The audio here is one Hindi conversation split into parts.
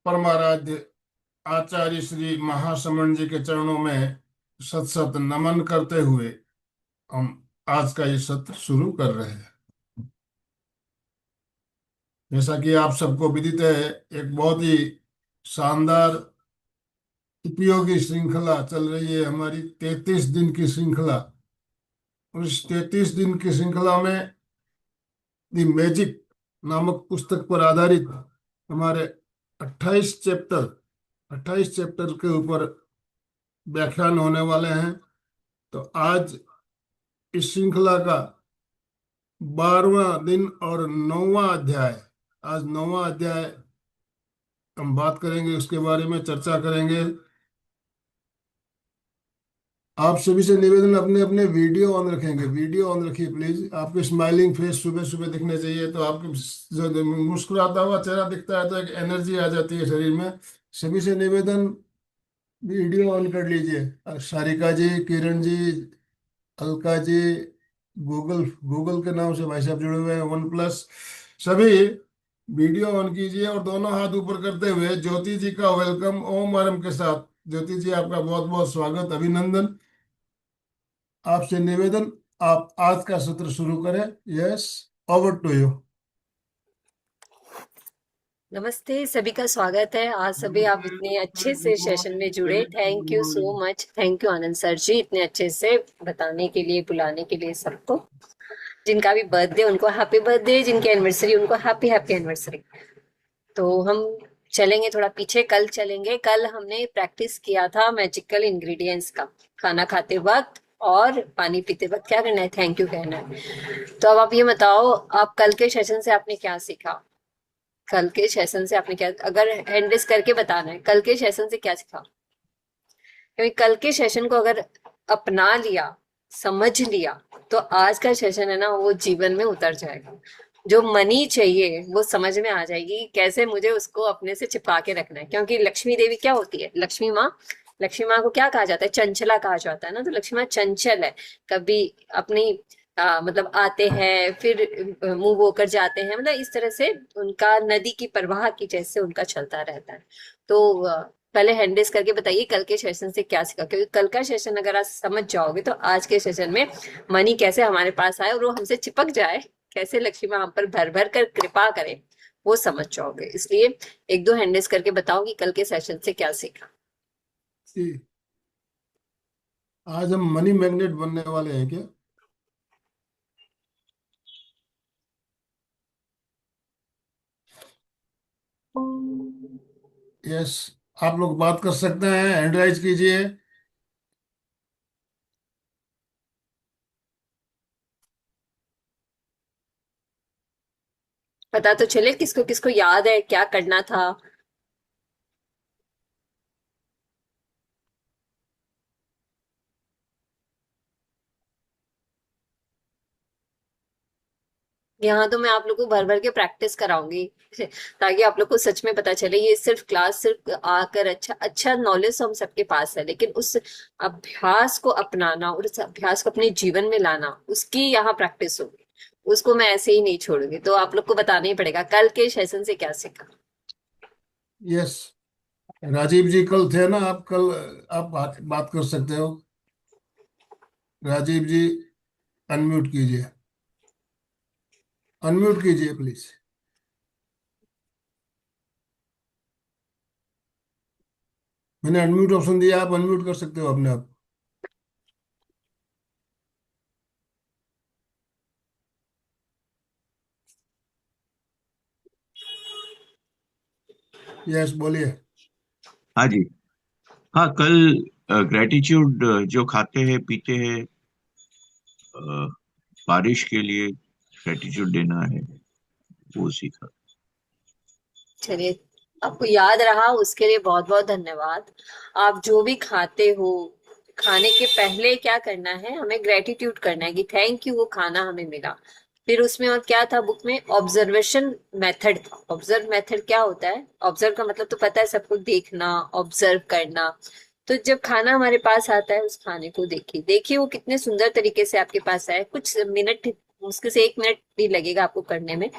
परमाराध्य आचार्य श्री महासमण जी के चरणों में सत सत नमन करते हुए हम आज का ये सत्र शुरू कर रहे हैं। जैसा कि आप सबको विदित है, एक बहुत ही शानदार उपयोगी श्रृंखला चल रही है, हमारी 33 दिन की श्रृंखला। उस 33 दिन की श्रृंखला में द मैजिक नामक पुस्तक पर आधारित हमारे 28 चैप्टर 28 चैप्टर के ऊपर व्याख्यान होने वाले हैं। तो आज इस श्रृंखला का 12वां दिन और 9वां अध्याय। आज 9वां अध्याय हम बात करेंगे, उसके बारे में चर्चा करेंगे। आप सभी से निवेदन, अपने अपने वीडियो ऑन रखेंगे। वीडियो ऑन रखिए प्लीज। आपके स्माइलिंग फेस सुबह सुबह दिखने चाहिए। तो आपके जो मुस्कुराता हुआ चेहरा दिखता है तो एक एनर्जी आ जाती है शरीर में। सभी से निवेदन, वीडियो ऑन कर लीजिए। सारिका जी, किरण जी, अलका जी, गूगल गूगल के नाम से भाई साहब जुड़े हुए हैं, वन प्लस, सभी वीडियो ऑन कीजिए और दोनों हाथ ऊपर करते हुए ज्योति जी का वेलकम ओम आरम के साथ। ज्योति जी, आपका बहुत बहुत स्वागत, अभिनंदन। आपसे निवेदन, आप आज का सत्र शुरू करें। Yes, over to you. नमस्ते, सभी का स्वागत है। आज सभी आप इतने अच्छे से सेशन में जुड़े, thank you so much. Thank you Anand sir ji, इतने अच्छे से बताने के लिए, बुलाने के लिए सबको। जिनका भी बर्थडे उनको हैप्पी बर्थडे, जिनकी एनिवर्सरी उनको हैप्पी हैप्पी एनिवर्सरी। तो हम चलेंगे थोड़ा पीछे, कल चलेंगे। कल हमने प्रैक्टिस किया था मैजिकल इंग्रेडिएंट्स का। खाना खाते वक्त और पानी पीते वक्त क्या करना है, थैंक यू कहना है। तो अब आप ये बताओ, आप कल के सेशन से आपने क्या सीखा? कल के सेशन से आपने क्या, अगर हैंड रेस करके बताना है, कल के सेशन से क्या सीखा? क्योंकि कल के सेशन को अगर अपना लिया, समझ लिया, तो आज का सेशन है ना, वो जीवन में उतर जाएगा। जो मनी चाहिए वो समझ में आ जाएगी, कैसे मुझे उसको अपने से चिपका के रखना है। क्योंकि लक्ष्मी देवी क्या होती है, लक्ष्मी माँ, लक्ष्मी माँ को क्या कहा जाता है, चंचला कहा जाता है ना। तो लक्ष्मी माँ चंचल है, कभी अपनी मतलब आते हैं फिर मुंह होकर जाते हैं, मतलब इस तरह से उनका नदी की प्रवाह की जैसे उनका चलता रहता है। तो पहले हैंडल्स करके बताइए कल के सेशन से क्या सीखा। क्योंकि कल का सेशन अगर आप समझ जाओगे तो आज के सेशन में मनी कैसे हमारे पास आए और वो हमसे चिपक जाए, कैसे लक्ष्मी माँ हम पर भर भर कर कृपा करे, वो समझ जाओगे। इसलिए एक दो हैंडल्स करके बताओ कि कल के सेशन से क्या सीखा। आज हम मनी मैग्नेट बनने वाले हैं क्या? यस, आप लोग बात कर सकते हैं, हैंड राइज कीजिए। पता तो चले किसको किसको याद है क्या करना था। यहाँ तो मैं आप लोग को भर भर के प्रैक्टिस कराऊंगी ताकि आप लोग को सच में पता चले। ये सिर्फ क्लास सिर्फ आकर अच्छा अच्छा नॉलेज हम सबके पास है, लेकिन उस अभ्यास को अपनाना और उस अभ्यास को अपने जीवन में लाना, उसकी यहाँ प्रैक्टिस होगी। उसको मैं ऐसे ही नहीं छोड़ूंगी। तो आप लोग को बताना ही पड़ेगा कल के सेशन से क्या सीखा। यस, राजीव जी कल थे ना, आप कल आप बात कर सकते हो। राजीव जी, अनम्यूट कीजिए, अनम्यूट कीजिए प्लीज। मैंने अनम्यूट ऑप्शन दिया, आप अनम्यूट कर सकते हो अपने आप। यस, बोलिए। हाँ जी। हाँ, कल ग्रेटिट्यूड जो खाते हैं पीते हैं, बारिश के लिए ग्रेटिट्यूड देना है, वो सीखा। चलिए, आपको याद रहा उसके लिए बहुत बहुत धन्यवाद। आप जो भी खाते हो, खाने के पहले क्या करना है, हमें ग्रेटिट्यूड करना है कि थैंक यू वो खाना हमें मिला। फिर उसमें और क्या था बुक में, ऑब्जर्वेशन मेथड था। ऑब्जर्व मेथड क्या होता है, ऑब्जर्व का मतलब तो पता है सबको, देखना, ऑब्जर्व करना। तो जब खाना हमारे पास आता है, उस खाने को देखिए, देखिए वो कितने सुंदर तरीके से आपके पास आए। कुछ मिनट मुश्किल से 1 मिनट भी लगेगा आपको करने में।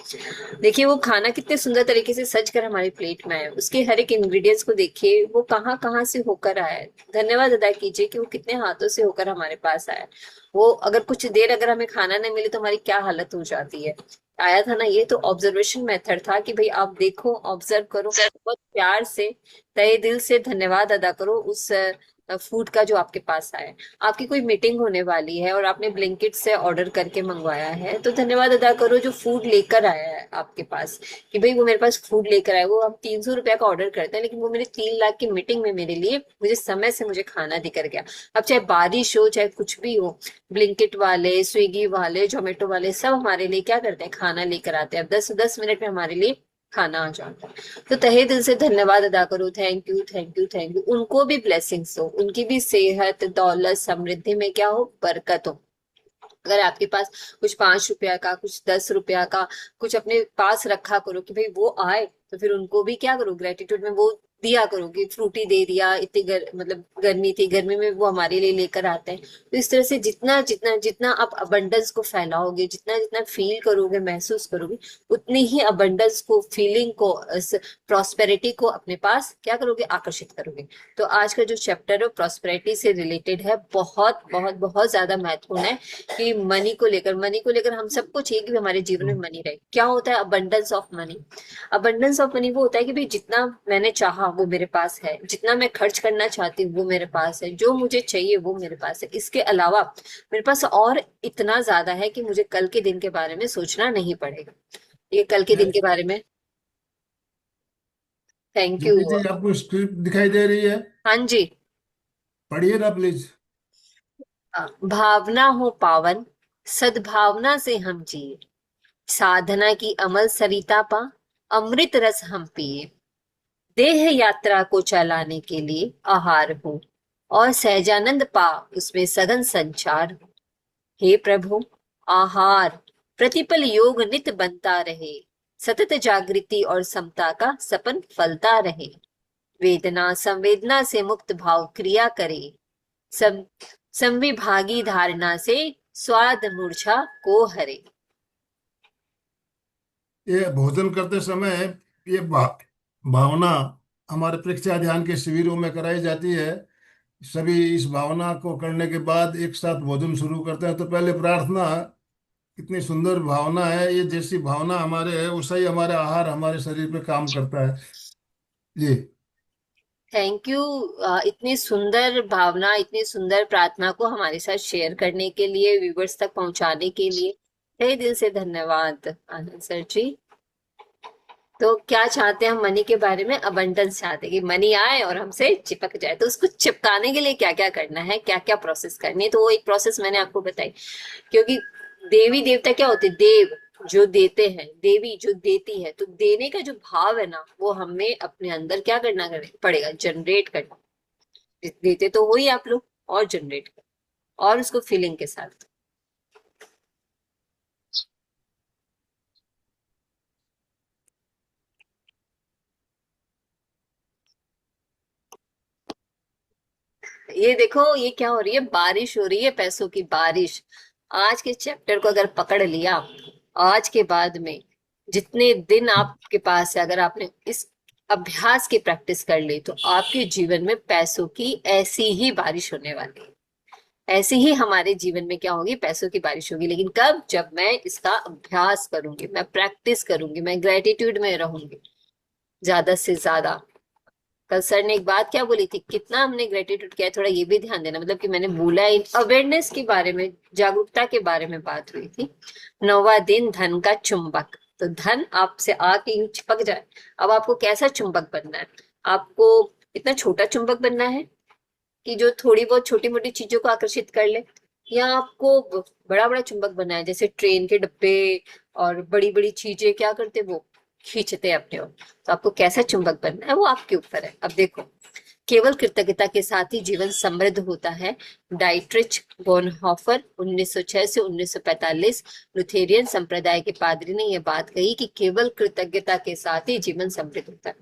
देखिए वो खाना कितने सुंदर तरीके से सज कर हमारी प्लेट में आया है, उसके हर एक इंग्रेडिएंट्स को देखिए, वो कहाँ कहाँ से होकर आया है। धन्यवाद अदा कीजिए कि वो कितने हाथों से होकर हमारे पास आया है। वो अगर कुछ देर अगर हमें खाना नहीं मिले तो हमारी क्या हालत हो जाती है। आया था ना, ये तो ऑब्जर्वेशन मेथड था कि भाई आप देखो, ऑब्जर्व करो, बहुत प्यार से, तहे दिल से धन्यवाद अदा करो उस फूड का जो आपके पास आया है। आपकी कोई मीटिंग होने वाली है और आपने ब्लिंकिट से ऑर्डर करके मंगवाया है, तो धन्यवाद अदा करो जो फूड लेकर आया है आपके पास, कि भाई वो मेरे पास फूड लेकर आया। वो हम 300 रुपया का ऑर्डर करते हैं, लेकिन वो मेरे 3 लाख की मीटिंग में मेरे लिए मुझे समय से मुझे खाना देकर गया। अब चाहे बारिश हो चाहे कुछ भी हो, ब्लिंकिट वाले, स्विगी वाले, जोमेटो वाले सब हमारे लिए क्या करते हैं, खाना लेकर आते हैं। अब 10-10 मिनट में हमारे लिए खाना आ जाता है। तो तहे दिल से धन्यवाद अदा करो, thank you thank you thank you. उनको भी ब्लेसिंग्स हो, उनकी भी सेहत, दौलत, समृद्धि में क्या हो, बरकत हो। अगर आपके पास कुछ 5 रुपया का, कुछ 10 रुपया का कुछ अपने पास रखा करो कि भाई वो आए, तो फिर उनको भी क्या करो, ग्रेटिट्यूड में वो दिया करो कि फ्रूटी दे दिया, इतनी मतलब गर्मी थी, गर्मी में वो हमारे लिए लेकर आते हैं। तो इस तरह से जितना जितना जितना आप अबंडेंस को फैलाओगे, जितना जितना फील करोगे, महसूस करोगे, उतनी ही अबंडेंस को, फीलिंग को, प्रॉस्पेरिटी को अपने पास क्या करोगे, आकर्षित करोगे। तो आज का जो चैप्टर है प्रॉस्पेरिटी से रिलेटेड है, बहुत बहुत बहुत ज्यादा महत्वपूर्ण है कि मनी को लेकर हम सबको चाहिए कि हमारे जीवन में मनी रहे। क्या होता है abundance of money? Abundance of money वो होता है कि भाई जितना मैंने चाहा वो मेरे पास है, जितना मैं खर्च करना चाहती हूँ वो मेरे पास है, जो मुझे चाहिए वो मेरे पास है। इसके अलावा मेरे पास और इतना ज्यादा है कि मुझे कल के दिन के बारे में सोचना नहीं पड़ेगा। ये कल के दिन के बारे में, थैंक यू। दीदी जी, आपको स्क्रिप्ट दिखाई दे रही है? हाँ जी। पढ़िए ना प्लीज। भावना हो पावन, सद्भावना से हम जिए, साधना की अमल सरिता पा, अमृत रस हम पिए, देह यात्रा को चलाने के लिए आहार हो, और सहजानंद पा उसमें सघन संचार हो। हे प्रभु, आहार प्रतिपल योग नित बनता रहे, सतत जागृति और समता का सपन फलता रहे, वेदना संवेदना से मुक्त भाव क्रिया करे, सम संविभागी धारणा से स्वाद मूर्छा को हरे। ये भोजन करते समय ये भावना हमारे परीक्षा ध्यान के शिविरों में कराई जाती है। सभी इस भावना को करने के बाद एक साथ भोजन शुरू करते हैं। तो पहले प्रार्थना, कितनी सुंदर भावना है ये, जैसी भावना हमारे है वैसा ही हमारे आहार हमारे शरीर पे काम करता है। जी। Thank you. इतनी सुंदर भावना, इतनी सुंदर प्रार्थना को हमारे साथ शेयर करने के लिए, व्यूवर्स तक पहुंचाने के लिए तहे दिल से धन्यवाद आनंद सर जी। तो क्या चाहते हैं हम मनी के बारे में? अबंडेंस चाहते हैं कि मनी आए और हमसे चिपक जाए। तो उसको चिपकाने के लिए क्या क्या करना है, क्या क्या प्रोसेस करनी है, तो वो एक प्रोसेस मैंने आपको बताई। क्योंकि देवी देवता क्या होते हैं? देव जो देते हैं, देवी जो देती है। तो देने का जो भाव है ना, वो हमें अपने अंदर क्या करना पड़ेगा, जनरेट करना। देते तो हो ही आप लोग, और जनरेट कर, और उसको फीलिंग के साथ। ये देखो, ये क्या हो रही है, बारिश हो रही है, पैसों की बारिश। आज के चैप्टर को अगर पकड़ लिया, आज के बाद में जितने दिन आपके पास है, अगर आपने इस अभ्यास की प्रैक्टिस कर ली, तो आपके जीवन में पैसों की ऐसी ही बारिश होने वाली है। ऐसे ही हमारे जीवन में क्या होगी, पैसों की बारिश होगी। लेकिन कब? जब मैं इसका अभ्यास करूंगी, मैं प्रैक्टिस करूंगी, मैं ग्रेटिट्यूड में रहूंगी ज्यादा से ज्यादा। कल सर ने एक बात क्या बोली थी, कितना हमने ग्रेटिट्यूड किया है, थोड़ा ये भी ध्यान देना। मतलब कि मैंने बोला, अवेयरनेस के बारे में, जागरूकता के बारे में बात हुई थी। 9वां दिन धन का चुंबक। तो धन आपसे आके यूं चिपक जाए। अब आपको कैसा चुंबक बनना है? आपको इतना छोटा चुंबक बनना है कि जो थोड़ी बहुत छोटी मोटी चीजों को आकर्षित कर ले, या आपको बड़ा बड़ा चुंबक बनना है, जैसे ट्रेन के डब्बे और बड़ी बड़ी चीजें क्या करते, वो खींचते हैं अपने ओर। तो आपको कैसा चुंबक बनना है वो आपके ऊपर है। अब देखो, केवल कृतज्ञता के साथ ही जीवन समृद्ध होता है। डाइट्रिच बोनहोफर 1906 से 1945 लुथेरियन संप्रदाय के पादरी ने यह बात कही कि केवल कृतज्ञता के साथ ही जीवन समृद्ध होता है।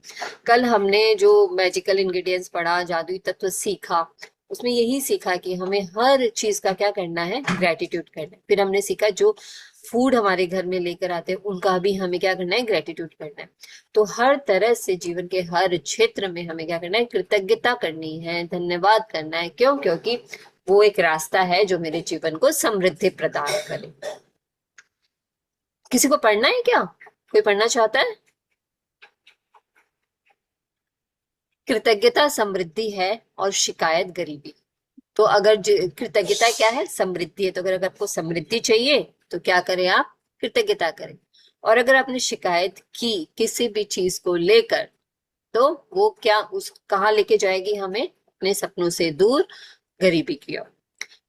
कल हमने जो मैजिकल इंग्रेडिएंट्स पढ़ा, जादुई तत्व सीखा, उसमें यही सीखा कि हमें हर चीज का क्या करना है, ग्रेटिट्यूड करना है। फिर हमने सीखा जो फूड हमारे घर में लेकर आते हैं उनका भी हमें क्या करना है, ग्रेटिट्यूड करना है। तो हर तरह से जीवन के हर क्षेत्र में हमें क्या करना है, कृतज्ञता करनी है, धन्यवाद करना है। क्यों? क्योंकि वो एक रास्ता है जो मेरे जीवन को समृद्धि प्रदान करे। किसी को पढ़ना है क्या? कोई पढ़ना चाहता है? कृतज्ञता समृद्धि है और शिकायत गरीबी। तो अगर कृतज्ञता क्या है, समृद्धि है। तो अगर आपको समृद्धि चाहिए तो क्या करें आप, कृतज्ञता करें। और अगर आपने शिकायत की किसी भी चीज को लेकर, तो वो क्या उस कहाँ लेके जाएगी हमें, अपने सपनों से दूर, गरीबी की ओर।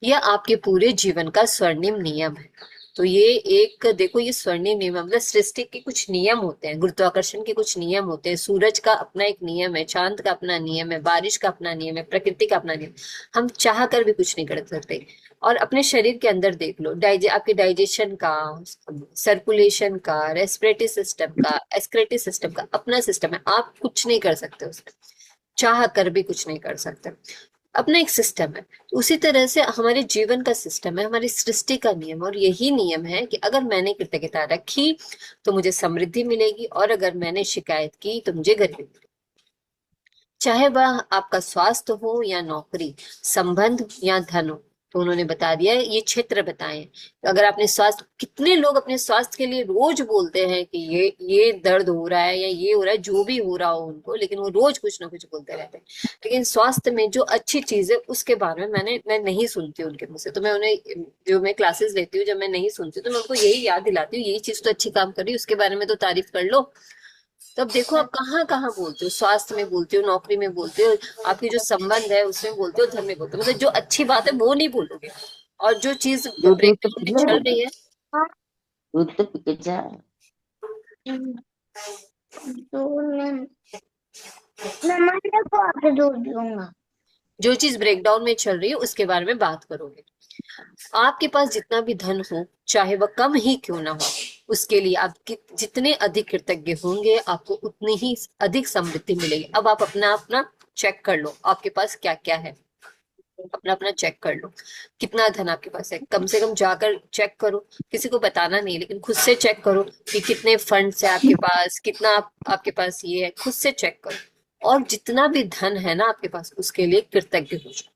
यह आपके पूरे जीवन का स्वर्णिम नियम है। तो ये एक देखो, ये स्वर्णिम नियम मतलब सृष्टि के कुछ नियम होते हैं, गुरुत्वाकर्षण के कुछ नियम होते हैं, सूरज का अपना एक नियम है, चांद का अपना नियम है, बारिश का अपना नियम है, प्रकृति का अपना नियम। हम चाह कर भी कुछ नहीं कर सकते। और अपने शरीर के अंदर देख लो, आपके डाइजेशन का, सर्कुलेशन का, रेस्पिरेटरी सिस्टम का, एक्सक्रेटरी सिस्टम का अपना सिस्टम है। आप कुछ नहीं कर सकते उसमें, चाह कर भी कुछ नहीं कर सकते। अपना एक सिस्टम है। उसी तरह से हमारे जीवन का सिस्टम है, हमारी सृष्टि का नियम। और यही नियम है कि अगर मैंने कृतज्ञता रखी तो मुझे समृद्धि मिलेगी, और अगर मैंने शिकायत की तो मुझे गरीबी मिलेगी। चाहे वह आपका स्वास्थ्य हो या नौकरी, संबंध या धन हो। तो उन्होंने बता दिया है, ये क्षेत्र बताए। तो अगर आपने स्वास्थ्य, कितने लोग अपने स्वास्थ्य के लिए रोज बोलते हैं कि ये दर्द हो रहा है या ये हो रहा है, जो भी हो रहा हो उनको, लेकिन वो रोज कुछ ना कुछ बोलते रहते हैं। लेकिन स्वास्थ्य में जो अच्छी चीज है उसके बारे में मैं नहीं सुनती उनके मुंह से। तो मैं उन्हें, जो मैं क्लासेस लेती हूँ, जब मैं नहीं सुनती तो मैं उनको यही याद दिलाती हूँ, यही चीज तो अच्छी काम कर रही है, उसके बारे में तो तारीफ कर लो। तब देखो आप कहाँ कहाँ बोलते हो, स्वास्थ्य में बोलते हो, नौकरी में बोलते हो, आपकी जो संबंध है उसमें बोलते हो, धर्म में बोलते हो। मतलब जो अच्छी बात है वो नहीं बोलोगे, और जो चीज दूध तो ब्रेकडाउन में पी चल लो, रही है। दूध तो पी के जा। मैं को आके दूध दूंगा। जो चीज ब्रेकडाउन में चल रही है उसके बारे में बात करोगे। आपके पास जितना भी धन हो, चाहे वह कम ही क्यों ना हो, उसके लिए आप जितने अधिक कृतज्ञ होंगे, आपको उतनी ही अधिक समृद्धि मिलेगी। अब आप अपना अपना चेक कर लो, आपके पास क्या क्या है, अपना अपना चेक कर लो। कितना धन आपके पास है, कम से कम जाकर चेक करो। किसी को बताना नहीं, लेकिन खुद से चेक करो कि कितने फंड्स है आपके पास, कितना आपके पास ये है, खुद से चेक करो। और जितना भी धन है ना आपके पास, उसके लिए कृतज्ञ हो जाओ।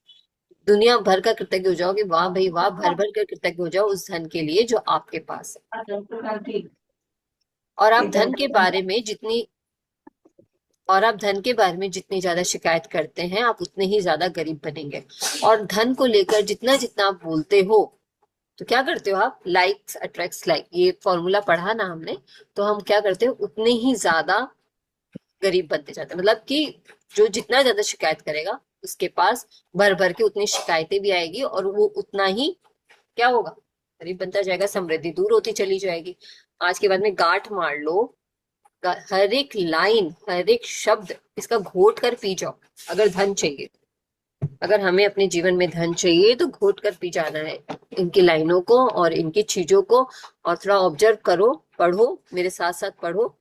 दुनिया भर का कृतज्ञ हो जाओ कि वाह भाई वाह, भर भर कर कृतज्ञ हो जाओ उस धन के लिए जो आपके पास है। और आप धन के बारे में जितनी और आप धन के बारे में जितनी ज्यादा शिकायत करते हैं, आप उतने ही ज्यादा गरीब बनेंगे। और धन को लेकर जितना जितना आप बोलते हो, तो क्या करते हो आप, लाइक्स अट्रैक्ट्स लाइक, ये फॉर्मूला पढ़ा ना हमने। तो हम क्या करते हो, उतने ही ज्यादा गरीब बनते जाते हैं। मतलब कि जो जितना ज्यादा शिकायत करेगा उसके पास भर भर के उतनी शिकायतें भी आएगी, और वो उतना ही क्या होगा, गरीब बनता जाएगा, समृद्धि दूर होती चली जाएगी। आज के बाद में गांठ मार लो, हर एक लाइन, हर एक शब्द इसका घोट कर पी जाओ। अगर धन चाहिए, अगर हमें अपने जीवन में धन चाहिए तो घोट कर पी जाना है इनकी लाइनों को और इनकी चीजों को। और थोड़ा ऑब्जर्व करो, पढ़ो, मेरे साथ साथ पढ़ो।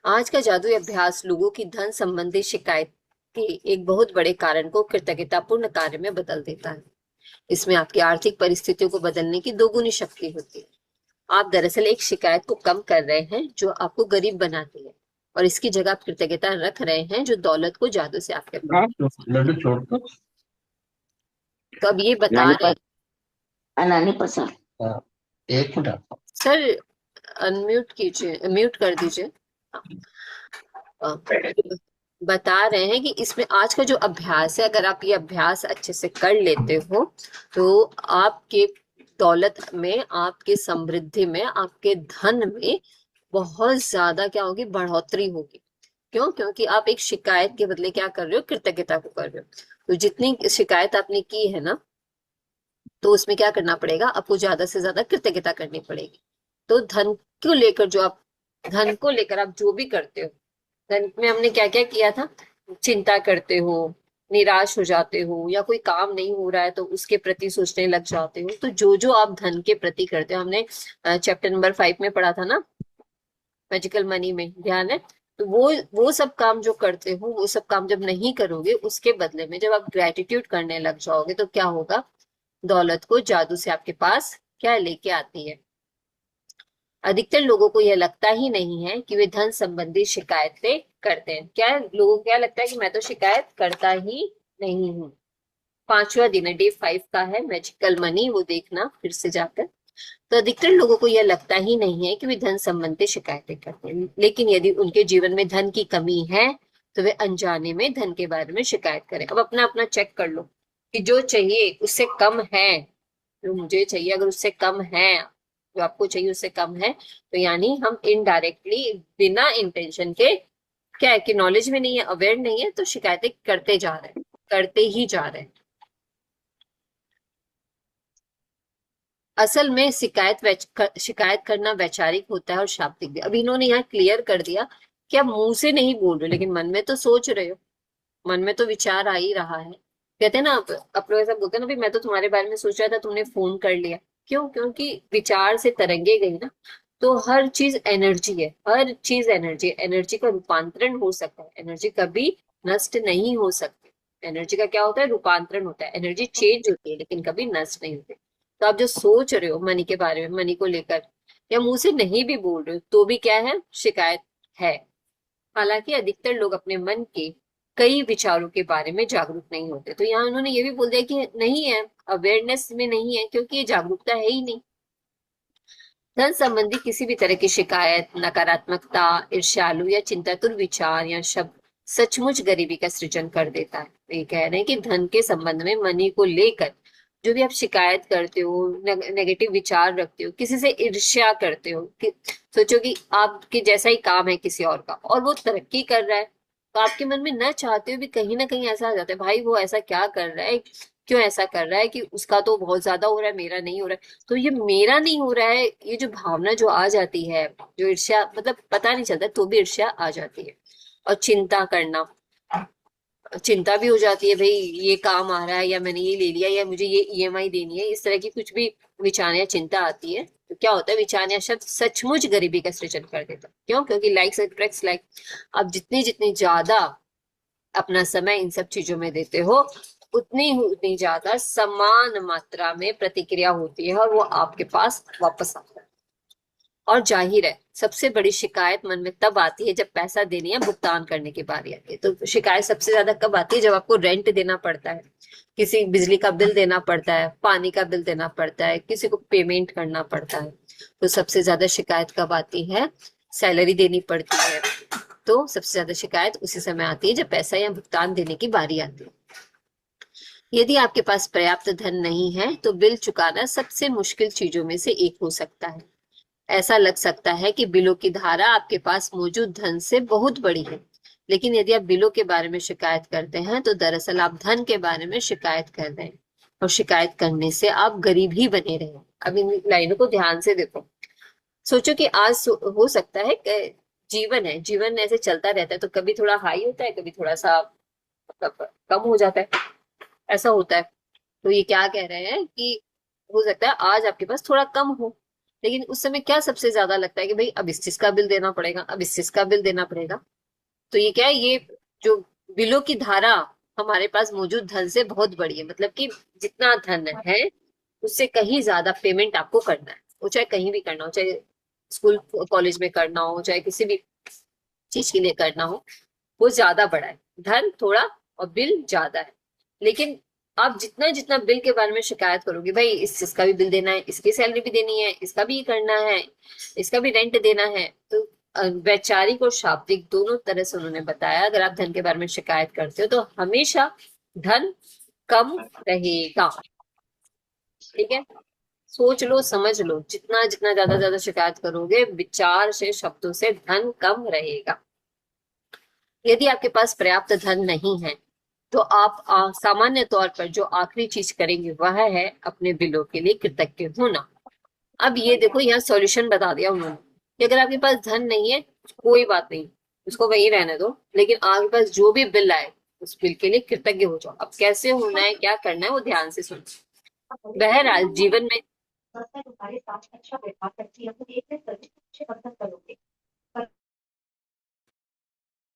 आज का जादुई अभ्यास लोगों की धन संबंधी शिकायत के एक बहुत बड़े कारण को कृतज्ञतापूर्ण कार्य में बदल देता है। इसमें आपकी आर्थिक परिस्थितियों को बदलने की दोगुनी शक्ति होती है। आप दरअसल एक शिकायत को कम कर रहे हैं जो आपको गरीब बनाती है, और इसकी जगह आप कृतज्ञता रख रहे हैं जो दौलत को जादू से आपके पास। लड्डू छोड़ दो। तो अब ये बता नानी रहे हैं, पर नानी पसंद। एक मिनट सर अनम्यूट कीजिए, म्यूट कर दीजिए। बता रहे हैं कि इसमें आज का जो अभ्यास है, अगर आप ये अभ्यास अच्छे से कर लेते हो तो आपके दौलत में, आपके समृद्धि में, आपके धन में बहुत ज्यादा क्या होगी, बढ़ोतरी होगी। क्यों? क्योंकि आप एक शिकायत के बदले क्या कर रहे हो, कृतज्ञता को कर रहे हो। तो जितनी शिकायत आपने की है ना, तो उसमें क्या करना पड़ेगा, आपको ज्यादा से ज्यादा कृतज्ञता करनी पड़ेगी। तो धन को लेकर आप जो भी करते हो, धन में हमने क्या क्या किया था, चिंता करते हो, निराश हो जाते हो, या कोई काम नहीं हो रहा है तो उसके प्रति सोचने लग जाते हो। तो जो जो आप धन के प्रति करते हो, हमने चैप्टर नंबर 5 में पढ़ा था ना, मैजिकल मनी में, ध्यान है, तो वो सब काम जो करते हो, वो सब काम जब नहीं करोगे, उसके बदले में जब आप ग्रेटिट्यूड करने लग जाओगे तो क्या होगा, दौलत को जादू से आपके पास क्या लेके आती है। अधिकतर लोगों को यह लगता ही नहीं है कि वे धन संबंधी शिकायतें करते हैं। क्या है, लोगों को क्या लगता है कि मैं तो शिकायत करता ही नहीं हूँ। 5वां दिन है, डे 5 का है, मैजिकल मनी, वो देखना फिर से जाकर। तो अधिकतर लोगों को यह लगता ही नहीं है कि वे धन संबंधी शिकायतें करते हैं, लेकिन यदि उनके जीवन में धन की कमी है तो वे अनजाने में धन के बारे में शिकायत करें। अब अपना अपना चेक कर लो कि जो चाहिए उससे कम है, जो मुझे चाहिए अगर उससे कम है, जो आपको चाहिए उससे कम है, तो यानी हम इनडायरेक्टली बिना इंटेंशन के, क्या है कि नॉलेज में नहीं है, अवेयर नहीं है, तो शिकायतें करते जा रहे हैं, करते ही जा रहे हैं। असल में शिकायत करना वैचारिक होता है और शाब्दिक भी। अब इन्होंने यहाँ क्लियर कर दिया कि आप मुंह से नहीं बोल रहे हो, लेकिन मन में तो सोच रहे हो, मन में तो विचार आ ही रहा है। कहते हैं ना, आप लोग ऐसा बोलते हैं ना, भाई मैं तो तुम्हारे बारे में सोच रहा था, तुमने फोन कर लिया। क्यों? क्योंकि विचार से तरंगे गई ना। तो हर चीज एनर्जी है, हर चीज एनर्जी है, एनर्जी का रूपांतरण हो सकता है, एनर्जी कभी नष्ट नहीं हो सकती। एनर्जी का क्या होता है, रूपांतरण होता है, एनर्जी चेंज होती है लेकिन कभी नष्ट नहीं होती। तो आप जो सोच रहे हो मनी के बारे में, मनी को लेकर, या मुंह से नहीं भी बोल रहे हो, तो भी क्या है, शिकायत है। हालांकि अधिकतर लोग अपने मन के कई विचारों के बारे में जागरूक नहीं होते। तो यहाँ उन्होंने ये भी बोल दिया कि नहीं है, अवेयरनेस में नहीं है, क्योंकि ये जागरूकता है ही नहीं। धन संबंधी किसी भी तरह की शिकायत, नकारात्मकता, ईर्ष्यालु या चिंतातुर विचार या शब्द सचमुच गरीबी का सृजन कर देता है। तो ये कह रहे हैं कि धन के संबंध में, मनी को लेकर जो भी आप शिकायत करते हो, नेगेटिव विचार रखते हो, किसी से ईर्ष्या करते हो, कि सोचो कि आपके जैसा ही काम है किसी और का और वो तरक्की कर रहा है, तो आपके मन में न चाहते हुए भी कहीं ना कहीं ऐसा आ जाता है, भाई वो ऐसा क्या कर रहा है, क्यों ऐसा कर रहा है, कि उसका तो बहुत ज्यादा हो रहा है, मेरा नहीं हो रहा है। तो ये मेरा नहीं हो रहा है, ये जो भावना जो आ जाती है, जो ईर्ष्या, मतलब पता नहीं चलता तो भी ईर्ष्या आ जाती है। और चिंता करना, चिंता भी हो जाती है, भाई ये काम आ रहा है, या मैंने ये ले लिया, या मुझे ये ईएमआई देनी है, इस तरह की कुछ भी विचार या चिंता आती है। तो क्या होता है, विचार या शब्द सचमुच गरीबी का सृजन कर देता है। क्यों? क्योंकि लाइक्स अट्रैक्ट्स लाइक। आप जितनी जितनी ज्यादा अपना समय इन सब चीजों में देते हो, उतनी ज्यादा समान मात्रा में प्रतिक्रिया होती है और वो आपके पास वापस आता है। और जाहिर है, सबसे बड़ी शिकायत मन में तब आती है जब पैसा देने या भुगतान करने की बारी आती है। तो शिकायत सबसे ज्यादा कब आती है, जब आपको रेंट देना पड़ता है, किसी बिजली का बिल देना पड़ता है, पानी का बिल देना पड़ता है, किसी को पेमेंट करना पड़ता है। तो सबसे ज्यादा शिकायत कब आती है, सैलरी देनी पड़ती है, तो सबसे ज्यादा शिकायत उसी समय आती है जब पैसा या भुगतान देने की बारी आती है। यदि आपके पास पर्याप्त धन नहीं है तो बिल चुकाना सबसे मुश्किल चीजों में से एक हो सकता है। ऐसा लग सकता है कि बिलों की धारा आपके पास मौजूद धन से बहुत बड़ी है, लेकिन यदि आप बिलों के बारे में शिकायत करते हैं तो दरअसल आप धन के बारे में शिकायत कर रहे हैं, और शिकायत करने से आप गरीब ही बने रहे। अब इन लाइनों को ध्यान से देखो। सोचो कि आज हो सकता है कि जीवन है, जीवन ऐसे चलता रहता है, तो कभी थोड़ा हाई होता है, कभी थोड़ा सा मतलब कम हो जाता है, ऐसा होता है। तो ये क्या कह रहे हैं कि हो सकता है आज आपके पास थोड़ा कम हो, लेकिन उस समय क्या सबसे ज्यादा लगता है कि भाई अब इस चीज का बिल देना पड़ेगा, अब इस चीज का बिल देना पड़ेगा। तो ये क्या है, ये जो बिलों की धारा हमारे पास मौजूद धन से बहुत बड़ी है, मतलब कि जितना धन है उससे कहीं ज्यादा पेमेंट आपको करना है, वो चाहे कहीं भी करना हो, चाहे स्कूल कॉलेज में करना हो, चाहे किसी भी चीज के लिए करना हो, वो ज्यादा बड़ा है। धन थोड़ा और बिल ज्यादा है, लेकिन आप जितना जितना बिल के बारे में शिकायत करोगे, भाई इस चीज का भी बिल देना है, इसकी सैलरी भी देनी है, इसका भी करना है, इसका भी रेंट देना है, तो वैचारिक और शाब्दिक दोनों तरह से उन्होंने बताया, अगर आप धन के बारे में शिकायत करते हो तो हमेशा धन कम रहेगा। ठीक है, सोच लो, समझ लो, जितना जितना ज्यादा शिकायत करोगे, विचार से, शब्दों से धन कम रहेगा। यदि आपके पास पर्याप्त धन नहीं है तो आप सामान्य तौर पर जो आखिरी चीज करेंगे वह है अपने बिलों के लिए कृतज्ञ होना। अब ये देखो, यहाँ सॉल्यूशन बता दिया उन्होंने कि अगर आपके पास धन नहीं है, कोई बात नहीं, उसको वहीं रहने दो, लेकिन आपके पास जो भी बिल आए उस बिल के लिए कृतज्ञ हो जाओ। अब कैसे होना है, क्या करना है, वो ध्यान से सुनो। बहरहाल जीवन में